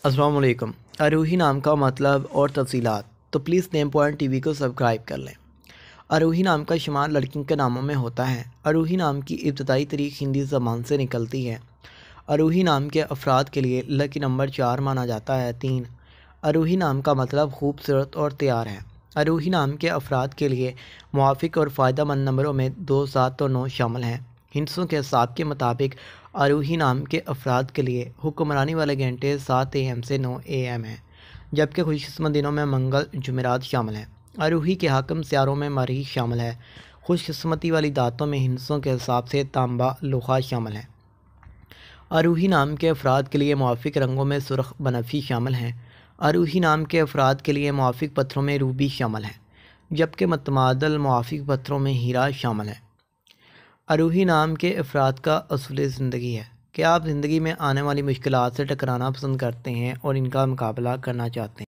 अस्सलाम वालेकुम। आरोही नाम का मतलब और तफसीलात तो प्लीज़ नेम पॉइंट टीवी को सब्सक्राइब कर लें। आरोही नाम का शुमार लड़कियों के नामों में होता है। आरोही नाम की इब्तदाई तारीख हिंदी ज़बान से निकलती है। आरोही नाम के अफराद के लिए लकी नंबर 4 माना जाता है। 3। आरोही नाम का मतलब खूबसूरत और तैयार है। आरोही नाम के अफराद के लिए मुआफ़िक और फ़ायदा मंद नंबरों में 2, 7 और 9 शामिल हैं। हिंसों के हिसाब के मुताबिक आरोही नाम के अफराद के लिए हुक्मरानी वाले घंटे 7 AM से 9 AM हैं, जबकि खुशकिस्मत दिनों में मंगल जुमेरात शामिल हैं। आरोही के हाकिम सियारों में मरीख शामिल है। खुशकिस्मती वाली दातों में हिंसों के हिसाब से तांबा लुहा शामिल है। आरोही नाम के अफराद के लिए मुआफ़िक रंगों में सुर्ख बनफी शामिल हैं। आरोही नाम के अफराद के लिए मुआफ़िक पत्थरों में रूबी शामिल है, जबकि मतमादल मुआफ़िक पत्थरों में हीरा शामिल है। आरोही नाम के अफराद का असूल ज़िंदगी है। क्या आप ज़िंदगी में आने वाली मुश्किलात से टकराना पसंद करते हैं और इनका मुकाबला करना चाहते हैं?